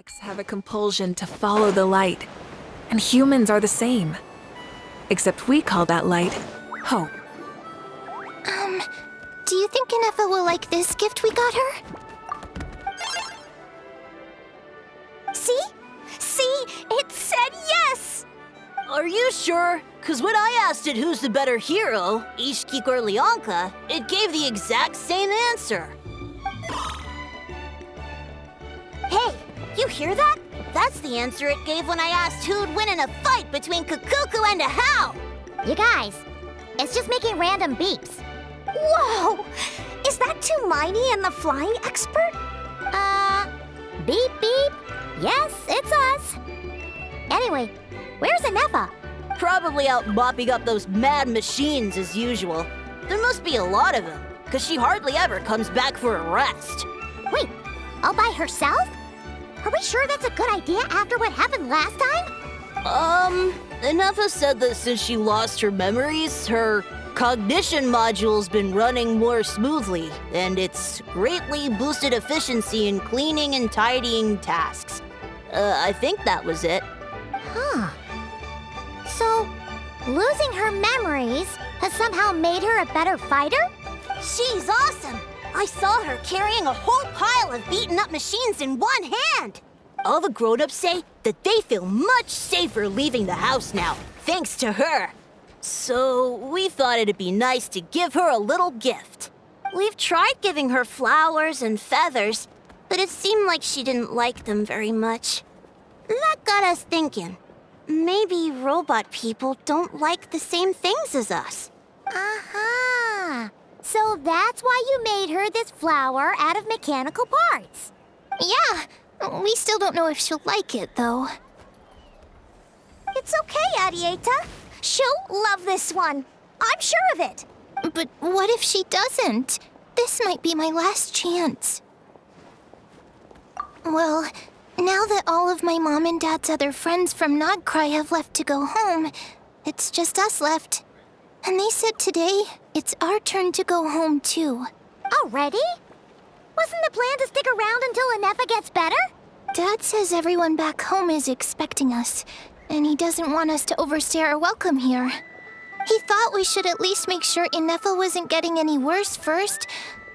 Insects have a compulsion to follow the light, and humans are the same. Except we call that light hope. Do you think Inefa will like this gift we got her? See? See? It said yes! Are you sure? Cause when I asked it who's the better hero, Ishkik or Leonka, it gave the exact same answer. Hey, you hear that? That's the answer it gave when I asked who'd win in a fight between Kukuku and a How. You guys, it's just making random beeps. Whoa! Is that Tumaini and the flying expert? Beep beep. Yes, it's us. Anyway, where's Inefa? Probably out mopping up those mad machines as usual. There must be a lot of them, cause she hardly ever comes back for a rest. Wait, all by herself? Are we sure that's a good idea after what happened last time? Inefa said that since she lost her memories, her cognition module's been running more smoothly, and it's greatly boosted efficiency in cleaning and tidying tasks. I think that was it. Huh. So, losing her memories has somehow made her a better fighter? She's awesome! I saw her carrying a whole pile of beaten-up machines in one hand! All the grown-ups say that they feel much safer leaving the house now, thanks to her. So, we thought it'd be nice to give her a little gift. We've tried giving her flowers and feathers, but it seemed like she didn't like them very much. That got us thinking. Maybe robot people don't like the same things as us. Aha! So that's why you made her this flower out of mechanical parts. Yeah, we still don't know if she'll like it, though. It's okay, Arieta. She'll love this one. I'm sure of it. But what if she doesn't? This might be my last chance. Well, now that all of my mom and dad's other friends from Nagcry have left to go home, it's just us left. And they said today, it's our turn to go home too. Already? Wasn't the plan to stick around until Inefa gets better? Dad says everyone back home is expecting us, and he doesn't want us to overstay our welcome here. He thought we should at least make sure Inefa wasn't getting any worse first,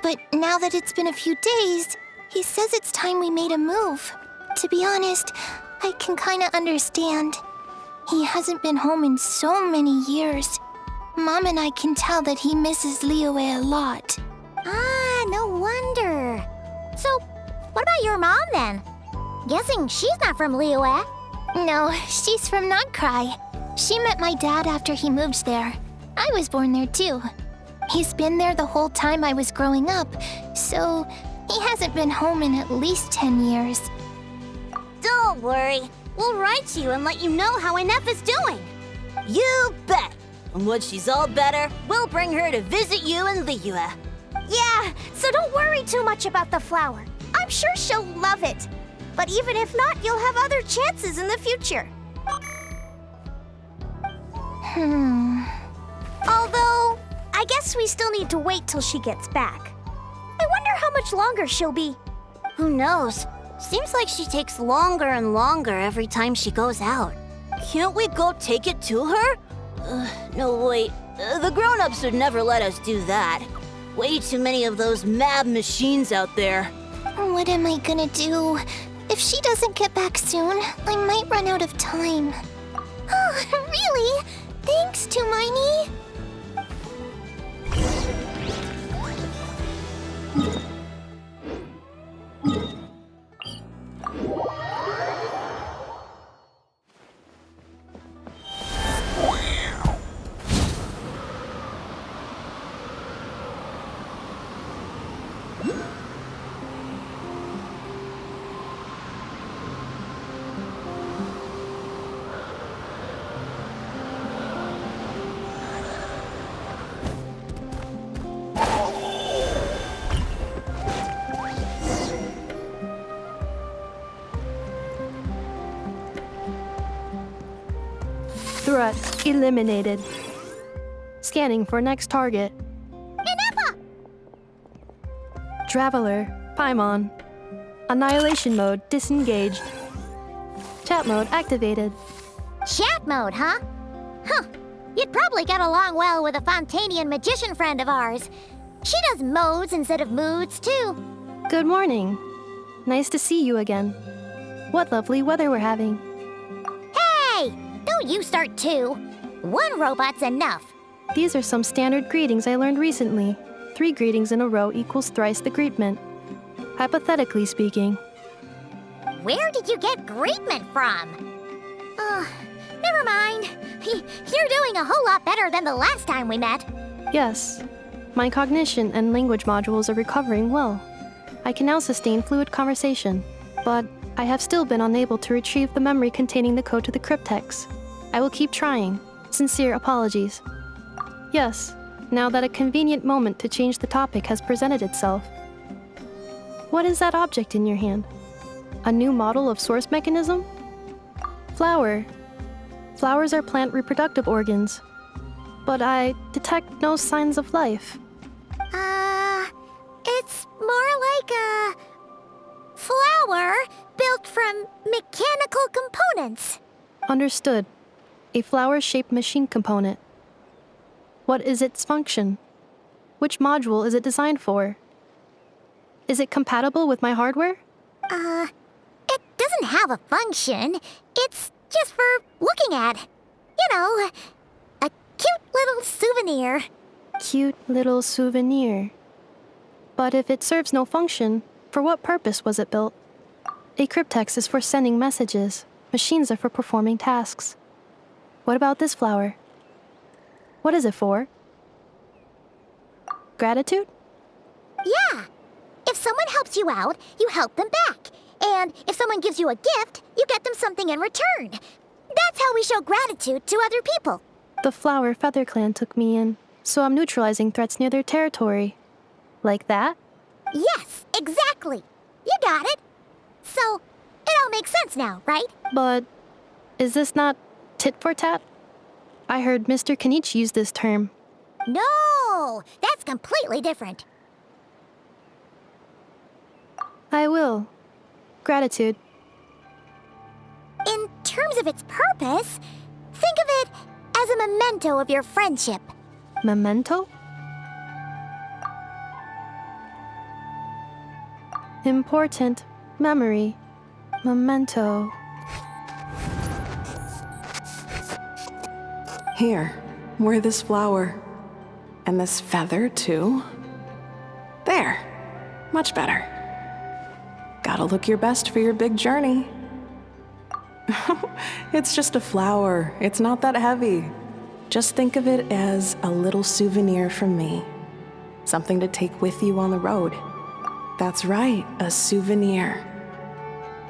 but now that it's been a few days, he says it's time we made a move. To be honest, I can kinda understand. He hasn't been home in so many years. Mom and I can tell that he misses Liyue a lot. Ah, no wonder. So, what about your mom then? Guessing she's not from Liyue. No, she's from Nagcry. She met my dad after he moved there. I was born there too. He's been there the whole time I was growing up, so he hasn't been home in at least 10 years. Don't worry. We'll write to you and let you know how Inefa's doing. You bet. And once she's all better, we'll bring her to visit you in Liyue. Yeah, so don't worry too much about the flower. I'm sure she'll love it. But even if not, you'll have other chances in the future. Although, I guess we still need to wait till she gets back. I wonder how much longer she'll be. Who knows? Seems like she takes longer and longer every time she goes out. Can't we go take it to her? No, wait. The grown-ups would never let us do that. Way too many of those mad machines out there. What am I gonna do? If she doesn't get back soon, I might run out of time. Oh, really? Thanks, Tumaini. Threat eliminated. Scanning for next target. Inefa! Traveler, Paimon. Annihilation mode disengaged. Chat mode activated. Chat mode, huh? Huh. You'd probably get along well with a Fontanian magician friend of ours. She does modes instead of moods, too. Good morning. Nice to see you again. What lovely weather we're having. Hey! Don't you start too. One robot's enough. These are some standard greetings I learned recently. 3 greetings in a row equals thrice the greetment. Hypothetically speaking. Where did you get greetment from? Never mind. You're doing a whole lot better than the last time we met. Yes. My cognition and language modules are recovering well. I can now sustain fluid conversation, but I have still been unable to retrieve the memory containing the code to the cryptex. I will keep trying. Sincere apologies. Yes, now that a convenient moment to change the topic has presented itself. What is that object in your hand? A new model of source mechanism? Flower. Flowers are plant reproductive organs, but I detect no signs of life. It's more like a flower built from mechanical components. Understood. A flower-shaped machine component. What is its function? Which module is it designed for? Is it compatible with my hardware? It doesn't have a function. It's just for looking at. You know, a cute little souvenir. Cute little souvenir. But if it serves no function, for what purpose was it built? A cryptex is for sending messages. Machines are for performing tasks. What about this flower? What is it for? Gratitude? Yeah. If someone helps you out, you help them back. And if someone gives you a gift, you get them something in return. That's how we show gratitude to other people. The flower Feather Clan took me in, so I'm neutralizing threats near their territory. Like that? Yes, exactly. You got it. So, it all makes sense now, right? But is this not tit for tat? I heard Mr. Kenichi use this term. No, that's completely different. I will. Gratitude. In terms of its purpose, think of it as a memento of your friendship. Memento? Important memory. Memento. Here, wear this flower. And this feather, too. There. Much better. Gotta look your best for your big journey. It's just a flower. It's not that heavy. Just think of it as a little souvenir from me. Something to take with you on the road. That's right, a souvenir.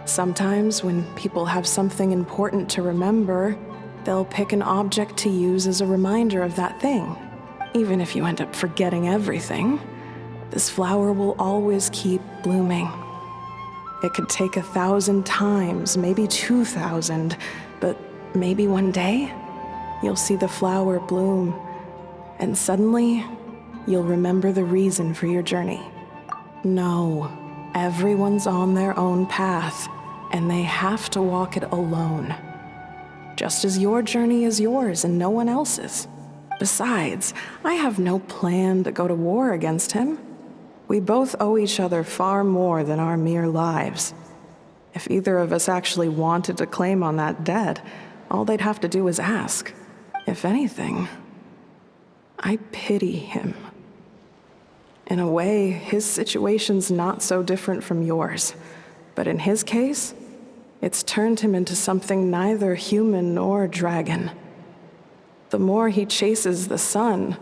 Sometimes when people have something important to remember, they'll pick an object to use as a reminder of that thing. Even if you end up forgetting everything, this flower will always keep blooming. It could take 1,000 times, maybe 2,000, but maybe one day, you'll see the flower bloom, and suddenly, you'll remember the reason for your journey. No, everyone's on their own path, and they have to walk it alone. Just as your journey is yours and no one else's. Besides, I have no plan to go to war against him. We both owe each other far more than our mere lives. If either of us actually wanted to claim on that debt, all they'd have to do is ask. If anything, I pity him. In a way, his situation's not so different from yours. But in his case, it's turned him into something neither human nor dragon. The more he chases the sun,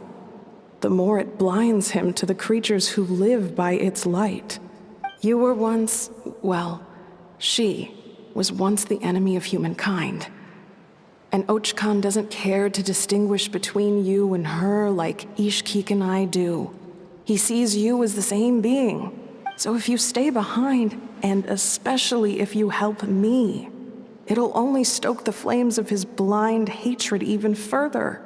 the more it blinds him to the creatures who live by its light. You were once, well, she was once the enemy of humankind. And Ochkan doesn't care to distinguish between you and her like Ishkik and I do. He sees you as the same being. So if you stay behind, and especially if you help me, it'll only stoke the flames of his blind hatred even further.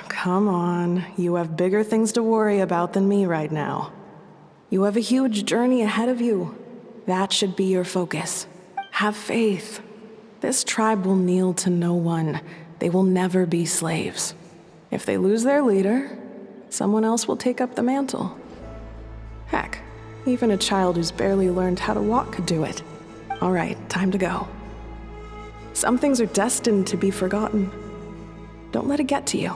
Come on, you have bigger things to worry about than me right now. You have a huge journey ahead of you. That should be your focus. Have faith. This tribe will kneel to no one. They will never be slaves. If they lose their leader, someone else will take up the mantle. Heck, even a child who's barely learned how to walk could do it. All right, time to go. Some things are destined to be forgotten. Don't let it get to you.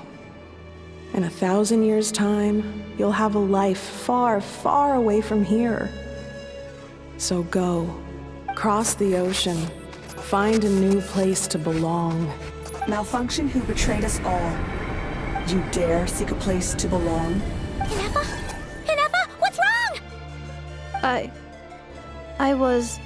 In 1,000 years' time, you'll have a life far, far away from here. So go, cross the ocean, find a new place to belong. Malfunction who betrayed us all. You dare seek a place to belong? Inefa? Inefa, what's wrong? I was...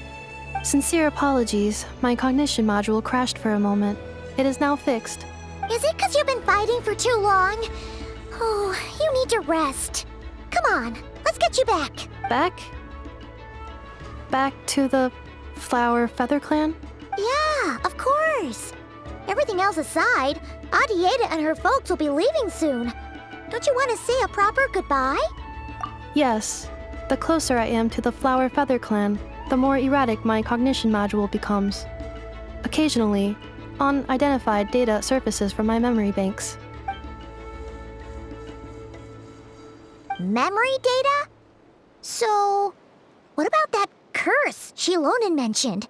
Sincere apologies. My cognition module crashed for a moment. It is now fixed. Is it because you've been fighting for too long? Oh, you need to rest. Come on, let's get you back. Back? Back to the Flower Feather Clan? Yeah, of course. Everything else aside, Adieta and her folks will be leaving soon. Don't you want to say a proper goodbye? Yes. The closer I am to the Flower Feather Clan, the more erratic my cognition module becomes. Occasionally, unidentified data surfaces from my memory banks. Memory data? So, what about that curse Shilonen mentioned?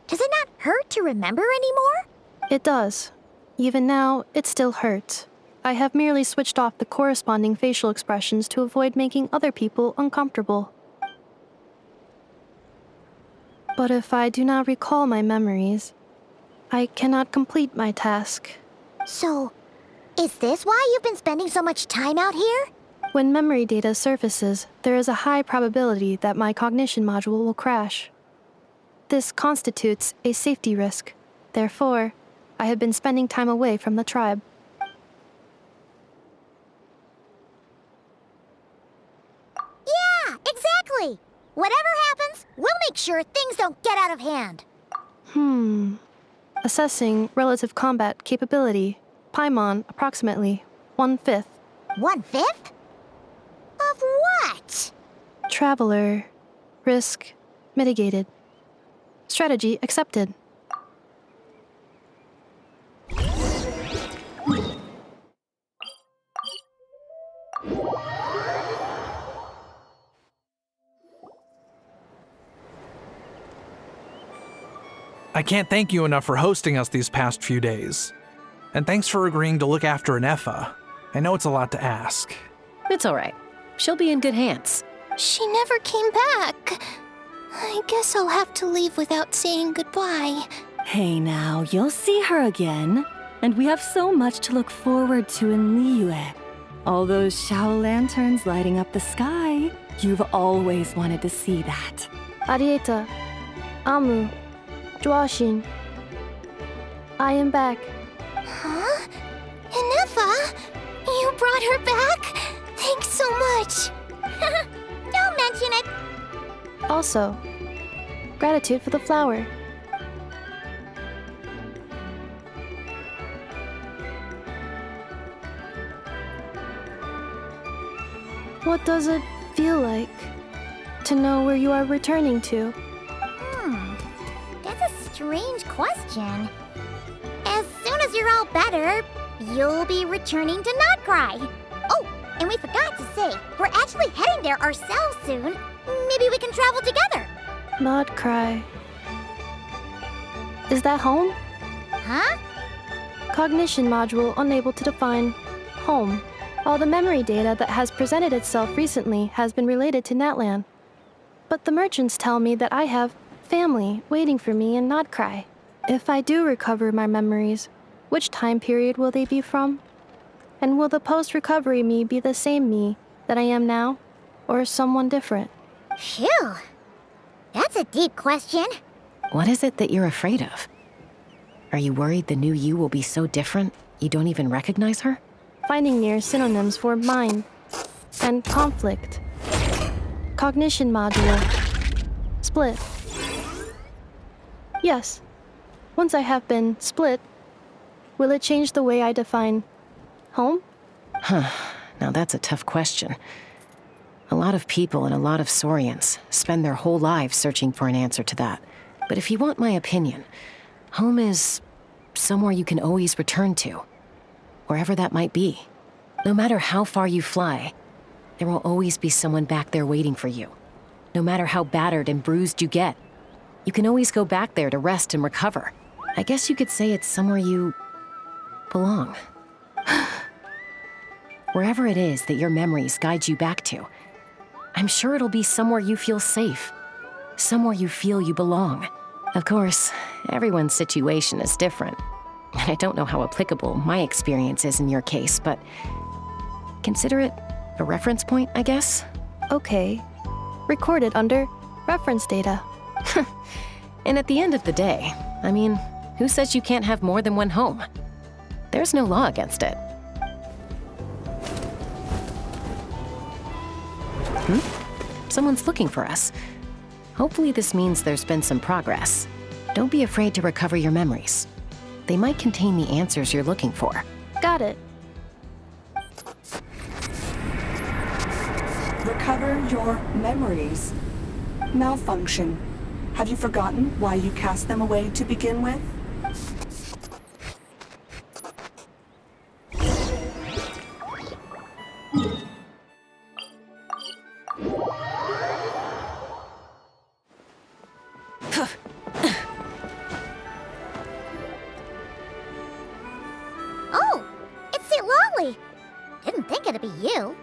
Does it not hurt to remember anymore? It does. Even now, it still hurts. I have merely switched off the corresponding facial expressions to avoid making other people uncomfortable. But if I do not recall my memories, I cannot complete my task. So, is this why you've been spending so much time out here? When memory data surfaces, there is a high probability that my cognition module will crash. This constitutes a safety risk. Therefore, I have been spending time away from the tribe. Yeah, exactly! Whatever happens, we'll make sure things don't get out of hand. Assessing relative combat capability. Paimon, approximately 1/5. 1/5? Of what? Traveler. Risk mitigated. Strategy accepted. I can't thank you enough for hosting us these past few days. And thanks for agreeing to look after Inefa. I know it's a lot to ask. It's all right. She'll be in good hands. She never came back. I guess I'll have to leave without saying goodbye. Hey now, you'll see her again. And we have so much to look forward to in Liyue. All those Shao lanterns lighting up the sky. You've always wanted to see that. Arieta. Amu. Joashin. I am back. Huh? Inefa? You brought her back? Thanks so much. Don't mention it. Also, gratitude for the flower. What does it feel like to know where you are returning to? That's a strange question. As soon as you're all better, you'll be returning to Notcry. Oh, and we forgot to say, we're actually heading there ourselves soon. Maybe we can travel together. Not cry. Is that home? Huh? Cognition module unable to define home. All the memory data that has presented itself recently has been related to Natlan. But the merchants tell me that I have family waiting for me in Notcry. If I do recover my memories, which time period will they be from? And will the post-recovery me be the same me that I am now, or someone different? Phew. That's a deep question. What is it that you're afraid of? Are you worried the new you will be so different you don't even recognize her? Finding near synonyms for mind and conflict. Cognition module. Split. Yes. Once I have been split, will it change the way I define home? Now that's a tough question. A lot of people and a lot of Saurians spend their whole lives searching for an answer to that. But if you want my opinion, home is somewhere you can always return to, wherever that might be. No matter how far you fly, there will always be someone back there waiting for you. No matter how battered and bruised you get, you can always go back there to rest and recover. I guess you could say it's somewhere you belong. Wherever it is that your memories guide you back to, I'm sure it'll be somewhere you feel safe, somewhere you feel you belong. Of course, everyone's situation is different. I don't know how applicable my experience is in your case, but consider it a reference point, I guess? Okay. Recorded under reference data. And at the end of the day, I mean, who says you can't have more than one home? There's no law against it. Someone's looking for us. Hopefully this means there's been some progress. Don't be afraid to recover your memories. They might contain the answers you're looking for. Got it. Recover your memories. Malfunction. Have you forgotten why you cast them away to begin with? Oh, it's Lolly. Didn't think it'd be you.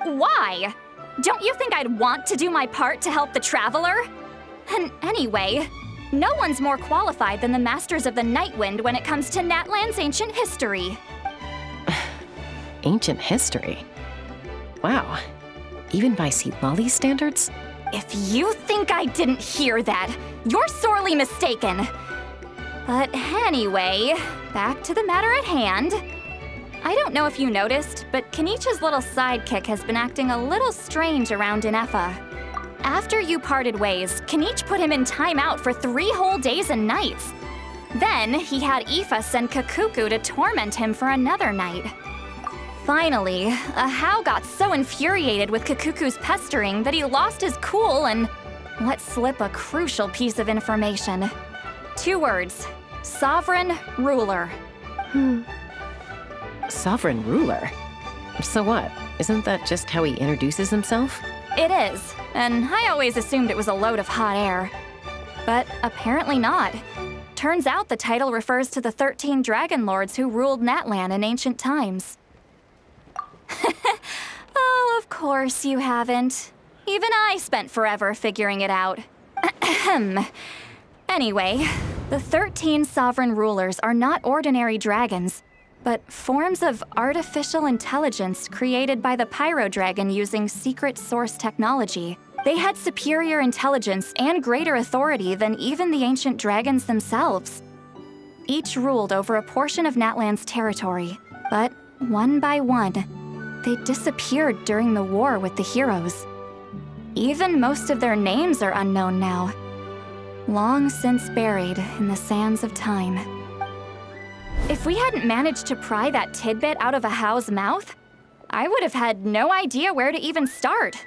Why? Don't you think I'd want to do my part to help the Traveler? And anyway, no one's more qualified than the Masters of the Nightwind when it comes to Natlan's ancient history. Ancient history? Wow. Even by Lolly's standards? If you think I didn't hear that, you're sorely mistaken. But anyway, back to the matter at hand. I don't know if you noticed, but Kenichi's little sidekick has been acting a little strange around Inefa. After you parted ways, Kenichi put him in timeout for 3 whole days and nights. Then he had Aoife send Kakuku to torment him for another night. Finally, Ahau got so infuriated with Kakuku's pestering that he lost his cool and let slip a crucial piece of information. 2 words: Sovereign Ruler. Sovereign ruler? So what? Isn't that just how he introduces himself? It is, and I always assumed it was a load of hot air. But apparently not. Turns out the title refers to the 13 dragon lords who ruled Natlan in ancient times. Oh, of course you haven't. Even I spent forever figuring it out. Anyway, the 13 sovereign rulers are not ordinary dragons, but forms of artificial intelligence created by the Pyro Dragon using secret source technology. They had superior intelligence and greater authority than even the ancient dragons themselves. Each ruled over a portion of Natlan's territory, but one by one, they disappeared during the war with the heroes. Even most of their names are unknown now, long since buried in the sands of time. If we hadn't managed to pry that tidbit out of Ahau's mouth, I would have had no idea where to even start.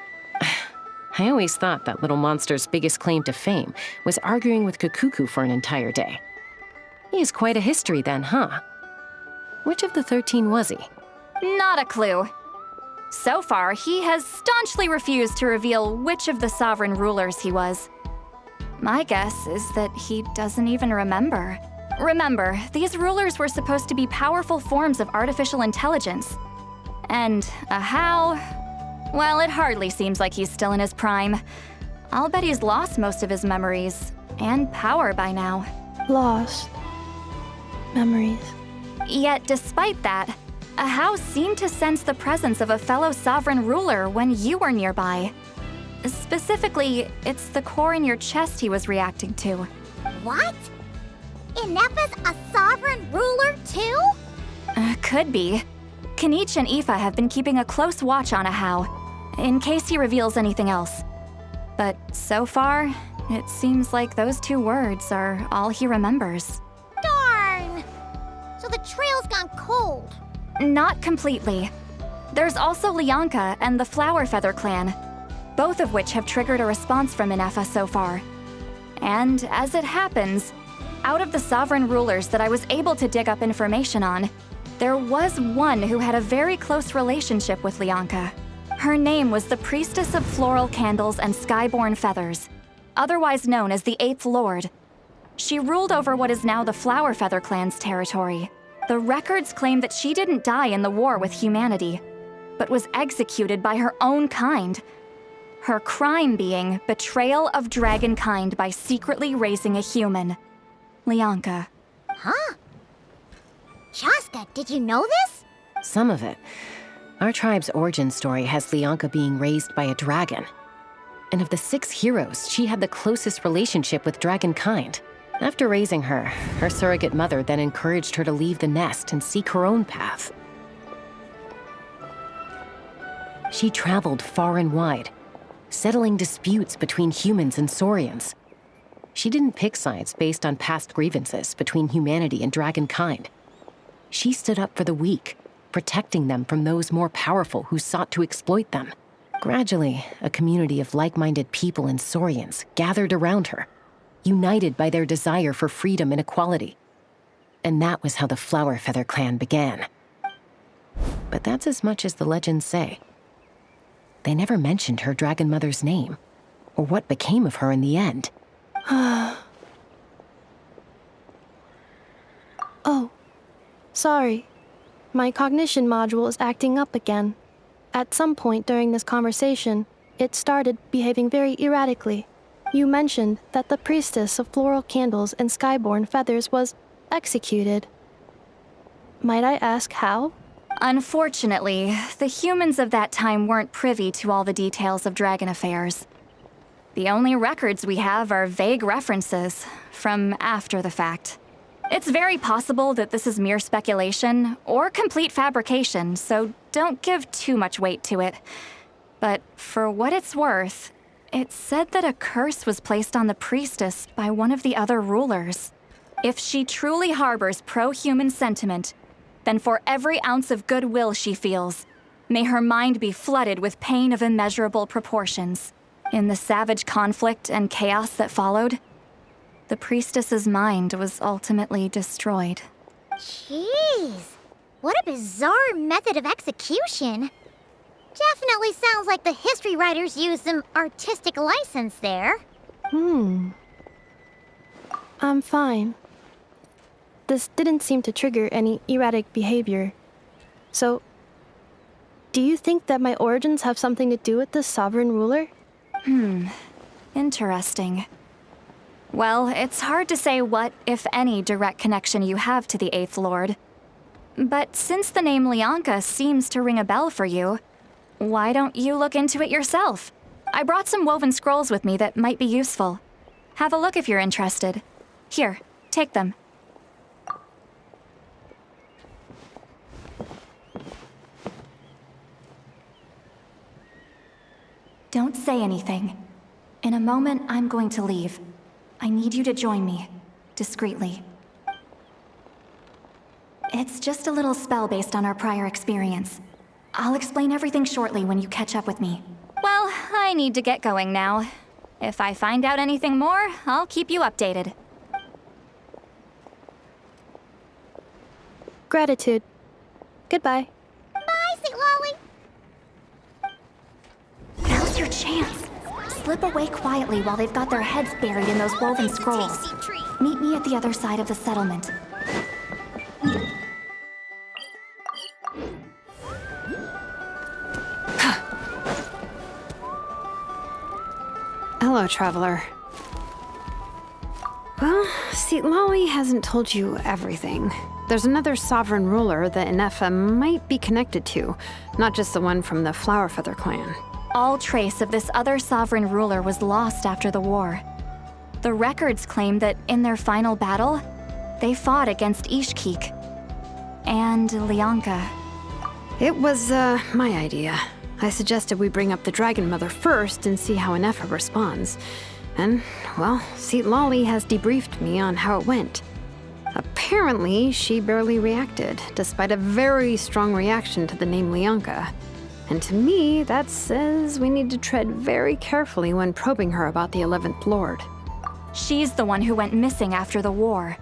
I always thought that little monster's biggest claim to fame was arguing with Kakuku for an entire day. He has quite a history then, huh? Which of the 13 was he? Not a clue. So far, he has staunchly refused to reveal which of the sovereign rulers he was. My guess is that he doesn't even remember. Remember, these rulers were supposed to be powerful forms of artificial intelligence. And Ahau, well, it hardly seems like he's still in his prime. I'll bet he's lost most of his memories and power by now. Lost. Memories. Yet despite that, Ahau seemed to sense the presence of a fellow sovereign ruler when you were nearby. Specifically, it's the core in your chest he was reacting to. What? Inefa's a sovereign ruler too? Could be. Kenichi and Aoife have been keeping a close watch on Ahau, in case he reveals anything else. But so far, it seems like those 2 words are all he remembers. Darn! So the trail's gone cold. Not completely. There's also Lianka and the Flower Feather clan. both of which have triggered a response from Inefa so far. And as it happens, out of the sovereign rulers that I was able to dig up information on, there was one who had a very close relationship with Lianka. Her name was the Priestess of Floral Candles and Skyborn Feathers, otherwise known as the Eighth Lord. She ruled over what is now the Flower Feather clan's territory. The records claim that she didn't die in the war with humanity, but was executed by her own kind. Her crime being betrayal of dragonkind by secretly raising a human. Lianka. Huh? Shaska, did you know this? Some of it. Our tribe's origin story has Lianka being raised by a dragon. And of the 6 heroes, she had the closest relationship with dragonkind. After raising her, her surrogate mother then encouraged her to leave the nest and seek her own path. She traveled far and wide, settling disputes between humans and Saurians. She didn't pick sides based on past grievances between humanity and dragonkind. She stood up for the weak, protecting them from those more powerful who sought to exploit them. Gradually, a community of like-minded people and Saurians gathered around her, united by their desire for freedom and equality. And that was how the Flower Feather clan began. But that's as much as the legends say. They never mentioned her dragon mother's name, or what became of her in the end. Oh, sorry. My cognition module is acting up again. At some point during this conversation, it started behaving very erratically. You mentioned that the Priestess of Floral Candles and Skyborn Feathers was executed. Might I ask how? Unfortunately, the humans of that time weren't privy to all the details of dragon affairs. The only records we have are vague references from after the fact. It's very possible that this is mere speculation or complete fabrication, so don't give too much weight to it. But for what it's worth, it said that a curse was placed on the priestess by one of the other rulers. If she truly harbors pro-human sentiment, then for every ounce of goodwill she feels, may her mind be flooded with pain of immeasurable proportions. In the savage conflict and chaos that followed, the priestess's mind was ultimately destroyed. Jeez, what a bizarre method of execution. Definitely sounds like the history writers used some artistic license there. I'm fine. This didn't seem to trigger any erratic behavior. So, do you think that my origins have something to do with the sovereign ruler? Interesting. Well, it's hard to say what, if any, direct connection you have to the Eighth Lord. But since the name Lianka seems to ring a bell for you, why don't you look into it yourself? I brought some woven scrolls with me that might be useful. Have a look if you're interested. Here, take them. Don't say anything. In a moment, I'm going to leave. I need you to join me, discreetly. It's just a little spell based on our prior experience. I'll explain everything shortly when you catch up with me. Well, I need to get going now. If I find out anything more, I'll keep you updated. Gratitude. Goodbye. Bye, Sweet Lolly. Now's your chance. Slip away quietly while they've got their heads buried in those woven scrolls. Meet me at the other side of the settlement. Hello, traveler. Well, Lolly hasn't told you everything. There's another sovereign ruler that Inefa might be connected to, not just the one from the Flower Feather clan. All trace of this other sovereign ruler was lost after the war. The records claim that in their final battle, they fought against Ishkik and Lianka. It was, my idea. I suggested we bring up the Dragon Mother first and see how Inefa responds. And, well, Lolly has debriefed me on how it went. Apparently, she barely reacted, despite a very strong reaction to the name Lianka. And to me, that says we need to tread very carefully when probing her about the 11th Lord. She's the one who went missing after the war.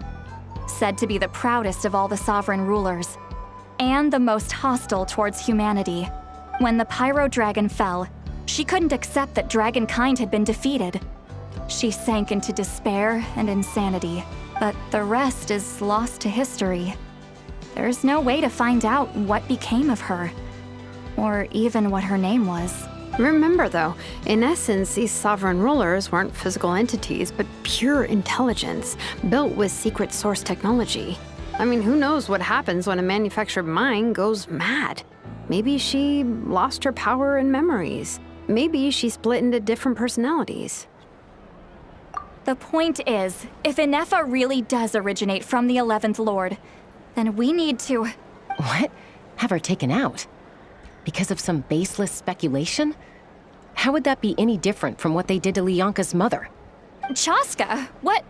Said to be the proudest of all the sovereign rulers. And the most hostile towards humanity. When the Pyro Dragon fell, she couldn't accept that dragonkind had been defeated. She sank into despair and insanity, but the rest is lost to history. There's no way to find out what became of her, or even what her name was. Remember, though, in essence, these sovereign rulers weren't physical entities, but pure intelligence, built with secret source technology. I mean, who knows what happens when a manufactured mind goes mad? Maybe she lost her power and memories. Maybe she split into different personalities. The point is, if Inefa really does originate from the 11th Lord, then we need to... What? Have her taken out? Because of some baseless speculation? How would that be any different from what they did to Lianka's mother? Chaska, what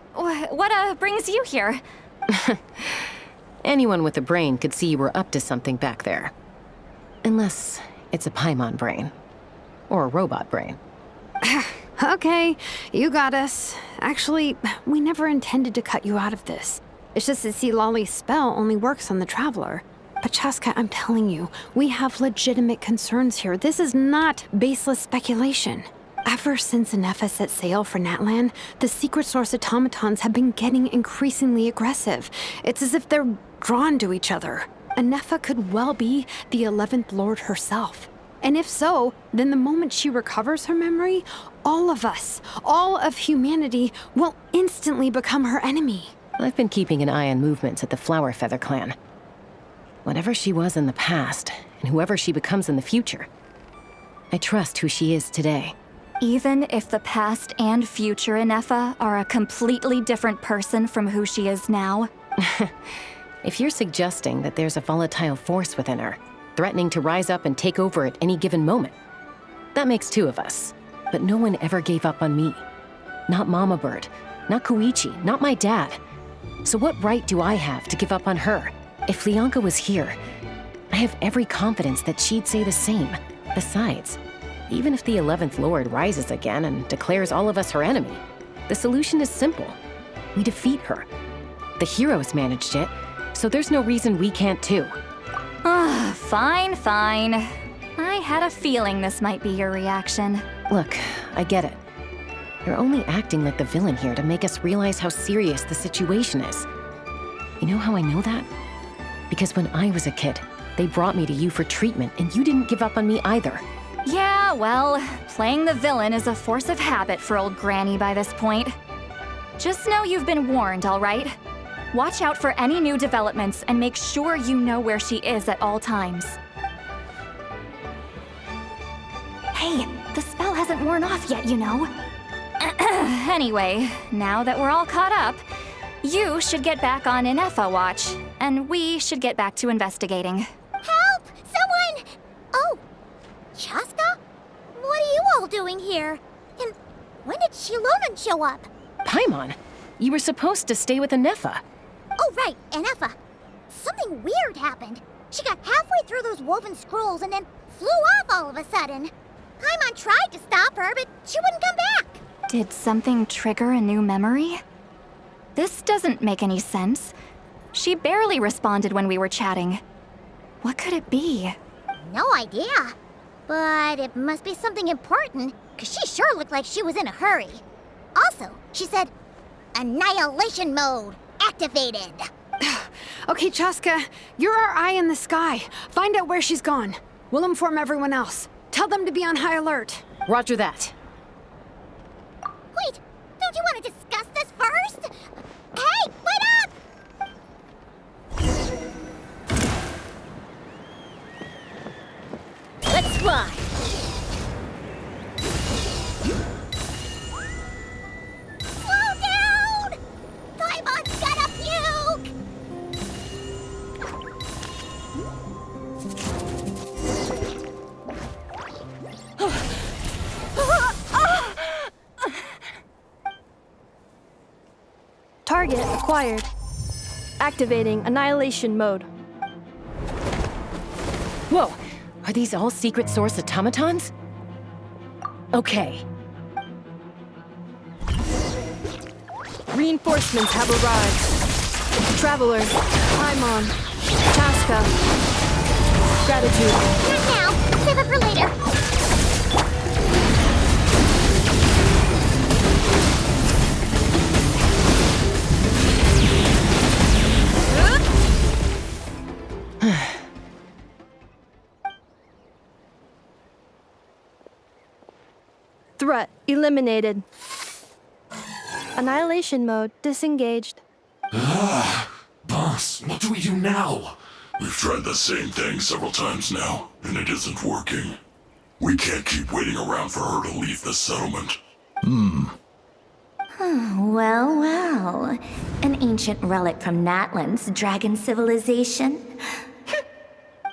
brings you here? Anyone with a brain could see you were up to something back there. Unless it's a Paimon brain. Or a robot brain. Okay, you got us. Actually, we never intended to cut you out of this. It's just that Lolly's spell only works on the Traveler. But Chaska, I'm telling you, we have legitimate concerns here. This is not baseless speculation. Ever since Inefa set sail for Natlan, the secret source automatons have been getting increasingly aggressive. It's as if they're drawn to each other. Inefa could well be the 11th Lord herself. And if so, then the moment she recovers her memory, all of us, all of humanity, will instantly become her enemy. I've been keeping an eye on movements at the Flower Feather clan. Whatever she was in the past, and whoever she becomes in the future, I trust who she is today. Even if the past and future Inefa are a completely different person from who she is now? If you're suggesting that there's a volatile force within her, threatening to rise up and take over at any given moment, that makes two of us. But no one ever gave up on me. Not Mama Bird, not Koichi, not my dad. So what right do I have to give up on her? If Lianka was here, I have every confidence that she'd say the same. Besides, even if the 11th Lord rises again and declares all of us her enemy, the solution is simple. We defeat her. The heroes managed it, so there's no reason we can't too. Fine. I had a feeling this might be your reaction. Look, I get it. You're only acting like the villain here to make us realize how serious the situation is. You know how I know that? Because when I was a kid, they brought me to you for treatment, and you didn't give up on me either. Yeah, well, playing the villain is a force of habit for old Granny by this point. Just know you've been warned, all right? Watch out for any new developments and make sure you know where she is at all times. Hey, the spell hasn't worn off yet, you know. Anyway, now that we're all caught up, you should get back on Inefa watch, and we should get back to investigating. Help! Someone! Oh, Chaska? What are you all doing here? And when did Shilonan show up? Paimon, you were supposed to stay with Inefa. Oh, right, Inefa. Something weird happened. She got halfway through those woven scrolls and then flew off all of a sudden. Paimon tried to stop her, but she wouldn't come back. Did something trigger a new memory? This doesn't make any sense. She barely responded when we were chatting. What could it be? No idea. But it must be something important, because she sure looked like she was in a hurry. Also, she said, Annihilation mode activated. Okay, Chaska, you're our eye in the sky. Find out where she's gone. We'll inform everyone else. Tell them to be on high alert. Roger that. Wait, don't you want to discuss this first? Hey, wait up! Let's fly! Slow down! Paimon's got a puke! Target acquired. Activating annihilation mode. Whoa, Are these all secret source automatons? Okay. Reinforcements have arrived. Traveler, Paimon, Chaska, gratitude. Not now. Save it for later. Threat eliminated. Annihilation mode disengaged. Boss, what do we do now? We've tried the same thing several times now, and it isn't working. We can't keep waiting around for her to leave the settlement. Well, well. An ancient relic from Natlan's dragon civilization.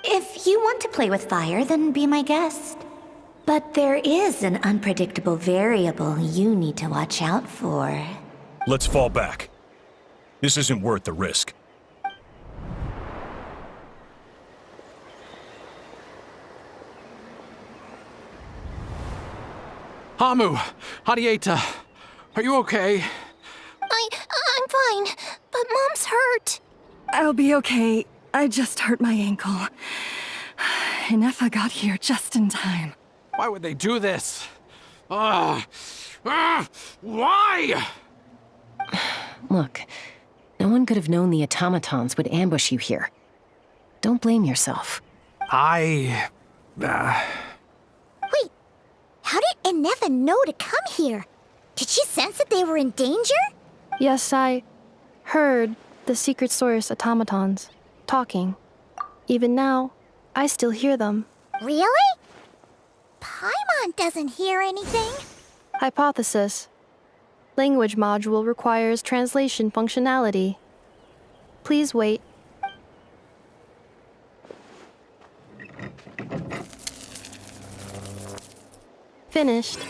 If you want to play with fire, then be my guest. But there is an unpredictable variable you need to watch out for. Let's fall back. This isn't worth the risk. Hamu, Hadieta, are you okay? I'm fine, but Mom's hurt. I'll be okay. I just hurt my ankle. Inefa got here just in time. Why would they do this? Why? Look, no one could have known the automatons would ambush you here. Don't blame yourself. Wait, how did Inefa know to come here? Did she sense that they were in danger? Yes, I heard the secret source automatons talking. Even now, I still hear them. Really? Paimon doesn't hear anything. Hypothesis. Language module requires translation functionality. Please wait. Finished.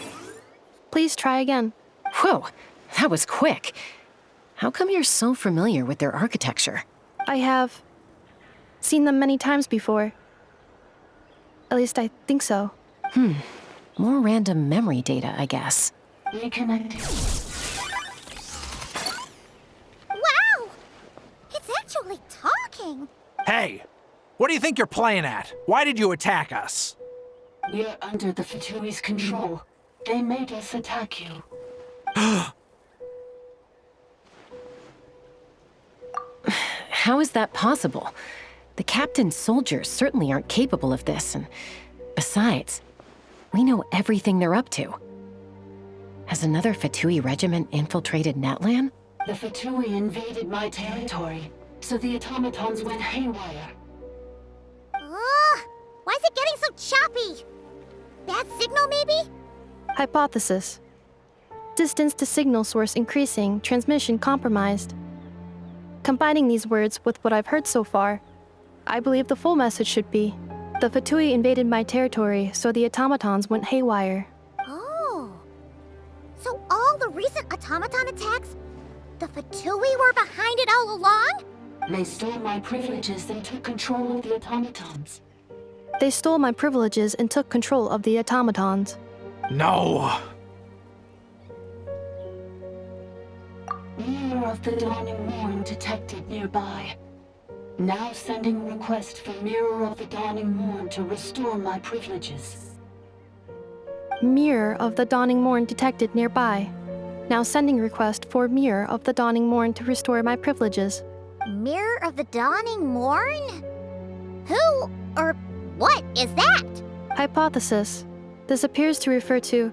Please try again. Whoa, that was quick. How come you're so familiar with their architecture? I have seen them many times before. At least I think so. More random memory data, I guess. Reconnecting. Wow! It's actually talking. Hey, what do you think you're playing at? Why did you attack us? We're under the Fatui's control. They made us attack you. How is that possible? The captain's soldiers certainly aren't capable of this, and besides, we know everything they're up to. Has another Fatui regiment infiltrated Natlan? The Fatui invaded my territory, so the automatons went haywire. Ugh! Why is it getting so choppy? Bad signal, maybe? Hypothesis. Distance to signal source increasing, transmission compromised. Combining these words with what I've heard so far, I believe the full message should be, the Fatui invaded my territory, so the automatons went haywire. Oh. So all the recent automaton attacks, the Fatui were behind it all along? They stole my privileges and took control of the automatons. They stole my privileges and took control of the automatons. No! Mirror of the Dawning Morn detected nearby. Now sending request for Mirror of the Dawning Morn to restore my privileges. Mirror of the Dawning Morn detected nearby. Now sending request for Mirror of the Dawning Morn to restore my privileges. Mirror of the Dawning Morn? Who or what is that? Hypothesis. This appears to refer to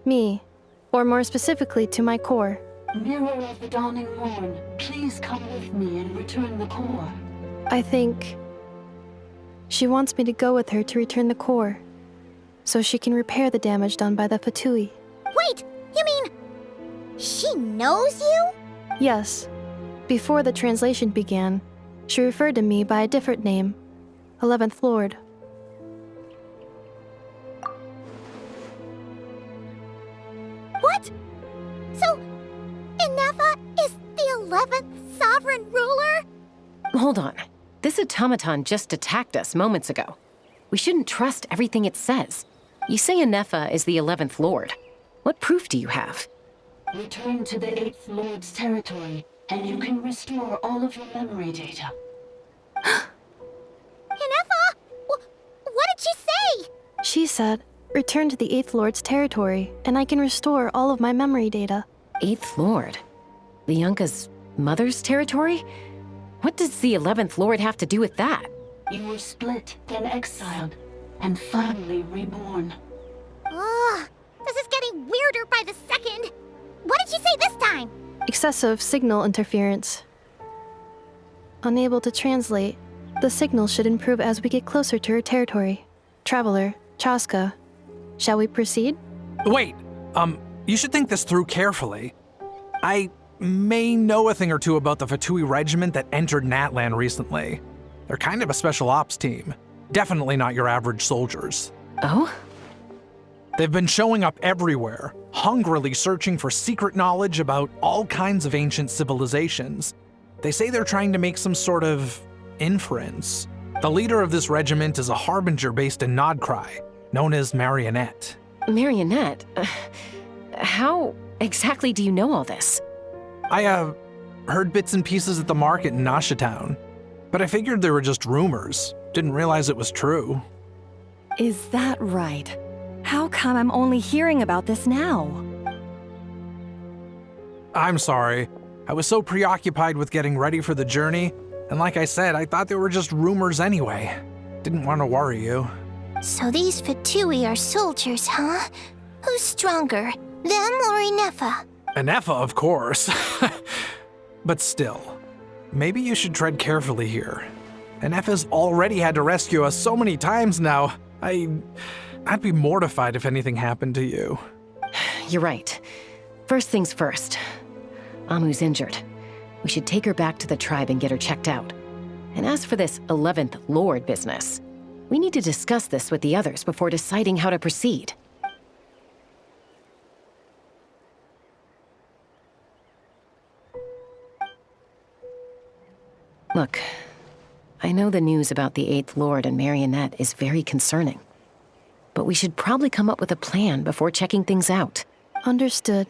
me, or more specifically to my core. Mirror of the Dawning Morn, please come with me and return the core. I think she wants me to go with her to return the core, so she can repair the damage done by the Fatui. Wait, you mean she knows you? Yes. Before the translation began, she referred to me by a different name, 11th Lord. What? So, Inefa is the 11th sovereign ruler? Hold on. This automaton just attacked us moments ago. We shouldn't trust everything it says. You say Anefa is the 11th Lord. What proof do you have? Return to the 8th Lord's territory, and you can restore all of your memory data. Inefa! What did she say? She said, return to the 8th Lord's territory, and I can restore all of my memory data. 8th Lord? Lianka's mother's territory? What does the 11th Lord have to do with that? You were split, then exiled, and finally reborn. Ugh, this is getting weirder by the second. What did she say this time? Excessive signal interference. Unable to translate. The signal should improve as we get closer to her territory. Traveler, Chaska, shall we proceed? Wait, you should think this through carefully. I may know a thing or two about the Fatui regiment that entered Natlan recently. They're kind of a special ops team. Definitely not your average soldiers. Oh? They've been showing up everywhere, hungrily searching for secret knowledge about all kinds of ancient civilizations. They say they're trying to make some sort of inference. The leader of this regiment is a harbinger based in Nodcry, known as Marionette. Marionette? How exactly do you know all this? I, heard bits and pieces at the market in Nasha Town, but I figured they were just rumors. Didn't realize it was true. Is that right? How come I'm only hearing about this now? I'm sorry. I was so preoccupied with getting ready for the journey, and like I said, I thought they were just rumors anyway. Didn't want to worry you. So these Fatui are soldiers, huh? Who's stronger, them or Inefa? Anefa, of course. But still, maybe you should tread carefully here. Anefa's already had to rescue us so many times now. I'd be mortified if anything happened to you. You're right. First things first. Amu's injured. We should take her back to the tribe and get her checked out. And as for this 11th Lord business, we need to discuss this with the others before deciding how to proceed. Look, I know the news about the 8th Lord and Marionette is very concerning. But we should probably come up with a plan before checking things out. Understood.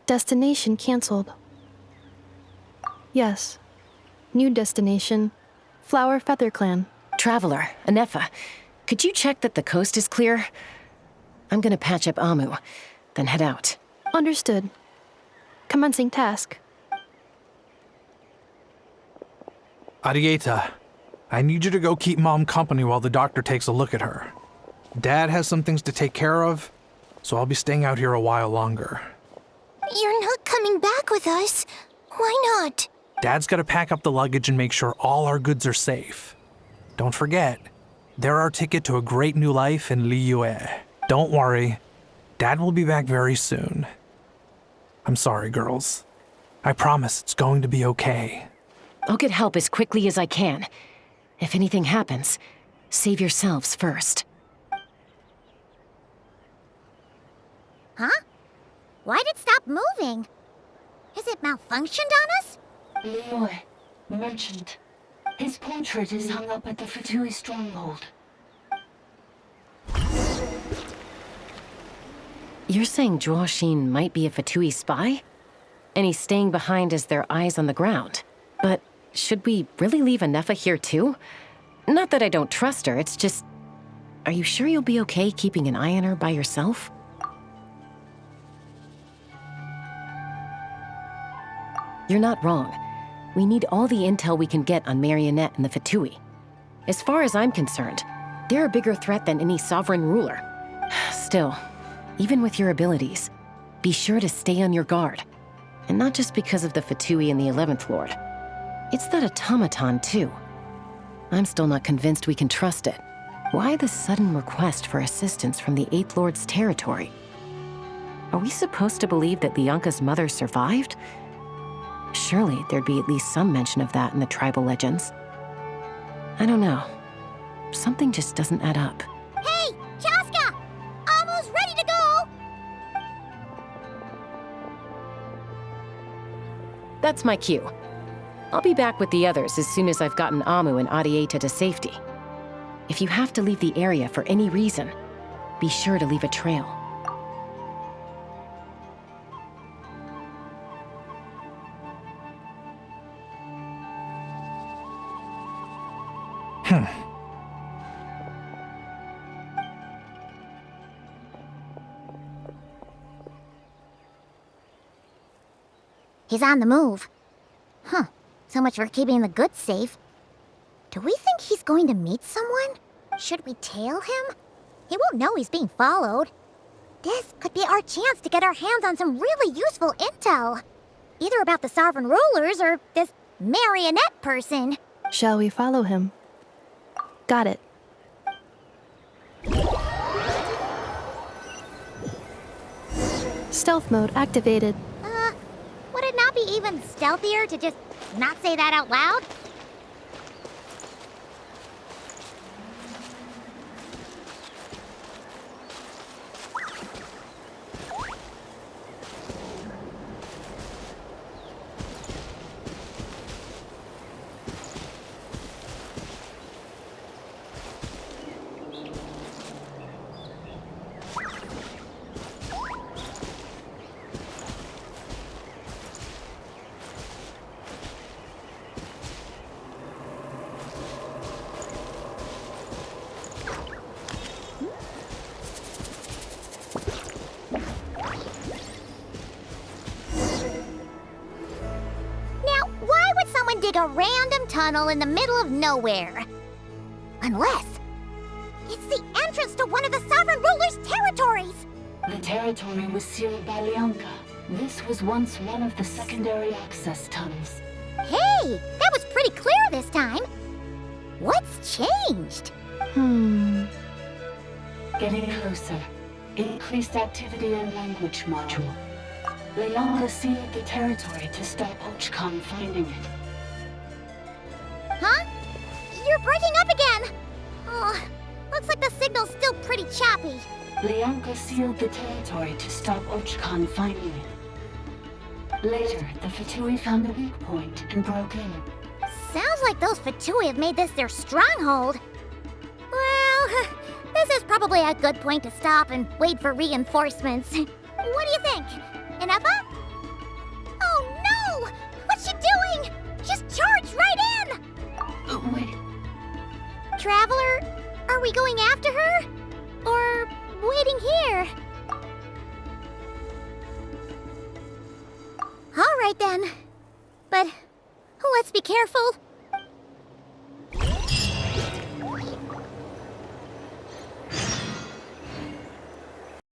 Destination canceled. Yes. New destination, Flower Feather Clan. Traveler, Anefa, could you check that the coast is clear? I'm gonna patch up Amu, then head out. Understood. Commencing task. Arieta, I need you to go keep Mom company while the doctor takes a look at her. Dad has some things to take care of, so I'll be staying out here a while longer. You're not coming back with us. Why not? Dad's gotta pack up the luggage and make sure all our goods are safe. Don't forget, they're our ticket to a great new life in Liyue. Don't worry, Dad will be back very soon. I'm sorry, girls. I promise it's going to be okay. I'll get help as quickly as I can. If anything happens, save yourselves first. Huh? Why'd it stop moving? Has it malfunctioned on us? Liyue, merchant. His portrait is hung up at the Fatui stronghold. You're saying Zhuoxin might be a Fatui spy? And he's staying behind as their eyes on the ground. But should we really leave Anefa here too? Not that I don't trust her, it's just... Are you sure you'll be okay keeping an eye on her by yourself? You're not wrong. We need all the intel we can get on Marionette and the Fatui. As far as I'm concerned, they're a bigger threat than any sovereign ruler. Still, even with your abilities, be sure to stay on your guard. And not just because of the Fatui and the 11th Lord. It's that automaton, too. I'm still not convinced we can trust it. Why the sudden request for assistance from the 8th Lord's territory? Are we supposed to believe that Lianka's mother survived? Surely there'd be at least some mention of that in the tribal legends. I don't know. Something just doesn't add up. Hey, Chaska! Almost ready to go! That's my cue. I'll be back with the others as soon as I've gotten Amu and Arieta to safety. If you have to leave the area for any reason, be sure to leave a trail. He's on the move. Huh. So much for keeping the goods safe. Do we think he's going to meet someone? Should we tail him? He won't know he's being followed. This could be our chance to get our hands on some really useful intel. Either about the Sovereign Rulers or this marionette person. Shall we follow him? Got it. Stealth mode activated. Would it not be even stealthier to just not say that out loud? Dig a random tunnel in the middle of nowhere. Unless it's the entrance to one of the Sovereign Ruler's territories! The territory was sealed by Leonka. This was once one of the secondary access tunnels. Hey, that was pretty clear this time. What's changed? Getting closer. Increased activity in language module. Leonka sealed the territory to stop Ochkon finding it. Huh? You're breaking up again! Oh, looks like the signal's still pretty choppy. Leonka sealed the territory to stop Ochkon finding it. Later, the Fatui found the weak point and broke in. Sounds like those Fatui have made this their stronghold. Well, this is probably a good point to stop and wait for reinforcements. What do you think? Enough? Oh no! What's she doing? Just charged right in! Wait. Traveler, are we going after her? Or waiting here? All right then. But let's be careful.